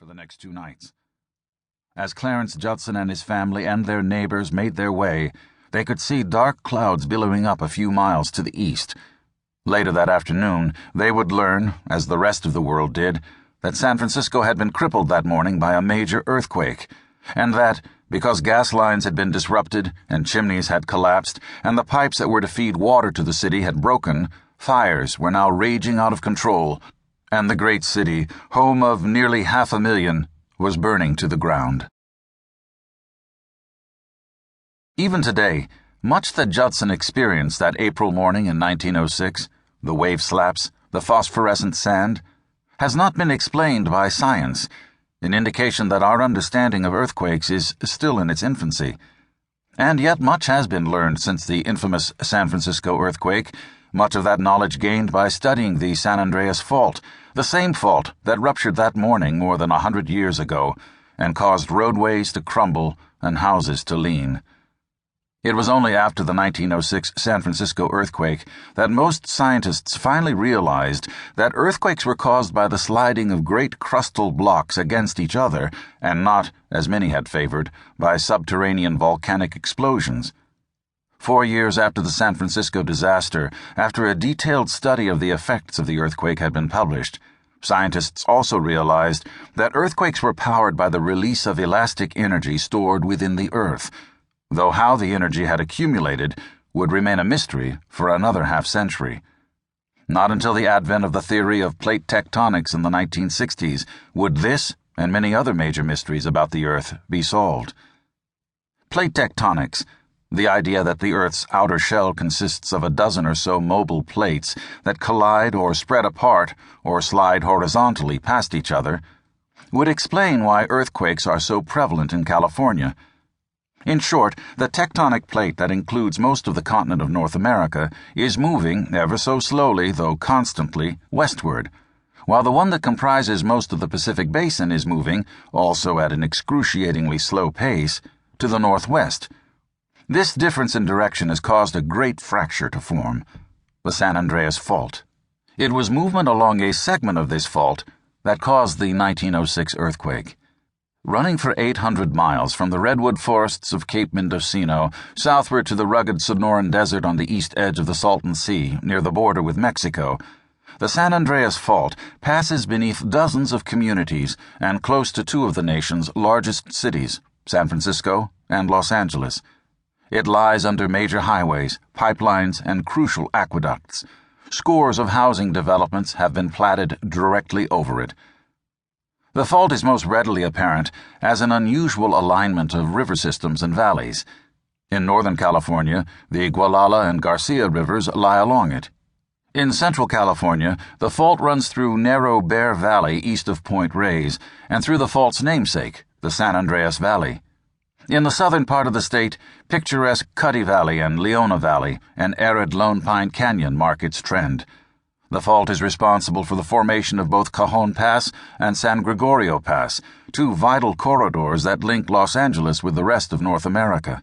for the next 2 nights. As Clarence Judson and his family and their neighbors made their way, they could see dark clouds billowing up a few miles to the east. Later that afternoon, they would learn, as the rest of the world did, that San Francisco had been crippled that morning by a major earthquake, and that, because gas lines had been disrupted and chimneys had collapsed and the pipes that were to feed water to the city had broken, fires were now raging out of control, and the great city, home of nearly 500,000, was burning to the ground. Even today, much that Judson experienced that April morning in 1906, the wave slaps, the phosphorescent sand, has not been explained by science, an indication that our understanding of earthquakes is still in its infancy. And yet much has been learned since the infamous San Francisco earthquake, much of that knowledge gained by studying the San Andreas Fault, the same fault that ruptured that morning more than 100 years ago and caused roadways to crumble and houses to lean. It was only after the 1906 San Francisco earthquake that most scientists finally realized that earthquakes were caused by the sliding of great crustal blocks against each other and not, as many had favored, by subterranean volcanic explosions. 4 years after the San Francisco disaster, after a detailed study of the effects of the earthquake had been published, scientists also realized that earthquakes were powered by the release of elastic energy stored within the earth, though how the energy had accumulated would remain a mystery for another half-century. Not until the advent of the theory of plate tectonics in the 1960s would this and many other major mysteries about the Earth be solved. Plate tectonics, the idea that the Earth's outer shell consists of a dozen or so mobile plates that collide or spread apart or slide horizontally past each other, would explain why earthquakes are so prevalent in California. In short, the tectonic plate that includes most of the continent of North America is moving, ever so slowly though constantly, westward, while the one that comprises most of the Pacific Basin is moving, also at an excruciatingly slow pace, to the northwest. This difference in direction has caused a great fracture to form, the San Andreas Fault. It was movement along a segment of this fault that caused the 1906 earthquake. Running for 800 miles from the redwood forests of Cape Mendocino southward to the rugged Sonoran Desert on the east edge of the Salton Sea near the border with Mexico, the San Andreas Fault passes beneath dozens of communities and close to 2 of the nation's largest cities, San Francisco and Los Angeles. It lies under major highways, pipelines, and crucial aqueducts. Scores of housing developments have been platted directly over it. The fault is most readily apparent as an unusual alignment of river systems and valleys. In Northern California, the Gualala and Garcia rivers lie along it. In Central California, the fault runs through narrow Bear Valley east of Point Reyes and through the fault's namesake, the San Andreas Valley. In the southern part of the state, picturesque Cuddy Valley and Leona Valley and arid Lone Pine Canyon mark its trend. The fault is responsible for the formation of both Cajon Pass and San Gregorio Pass, 2 vital corridors that link Los Angeles with the rest of North America.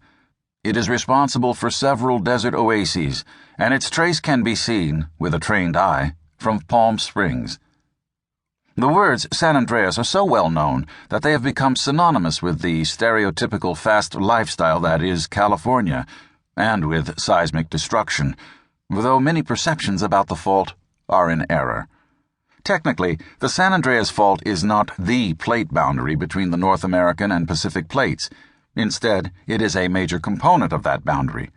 It is responsible for several desert oases, and its trace can be seen, with a trained eye, from Palm Springs. The words San Andreas are so well known that they have become synonymous with the stereotypical fast lifestyle that is California, and with seismic destruction, though many perceptions about the fault are in error. Technically, the San Andreas Fault is not the plate boundary between the North American and Pacific plates. Instead, it is a major component of that boundary.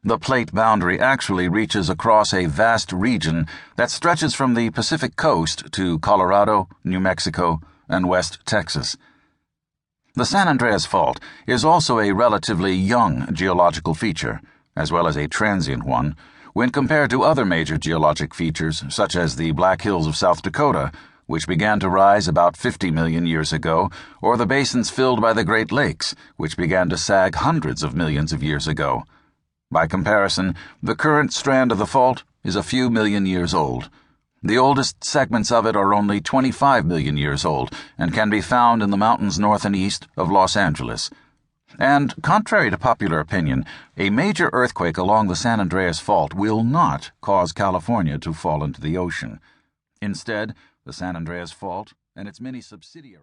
The plate boundary actually reaches across a vast region that stretches from the Pacific coast to Colorado, New Mexico, and West Texas. The San Andreas Fault is also a relatively young geological feature, as well as a transient one, when compared to other major geologic features such as the Black Hills of South Dakota, which began to rise about 50 million years ago, or the basins filled by the Great Lakes, which began to sag hundreds of millions of years ago. By comparison, the current strand of the fault is a few million years old. The oldest segments of it are only 25 million years old and can be found in the mountains north and east of Los Angeles. And, contrary to popular opinion, a major earthquake along the San Andreas Fault will not cause California to fall into the ocean. Instead, the San Andreas Fault and its many subsidiaries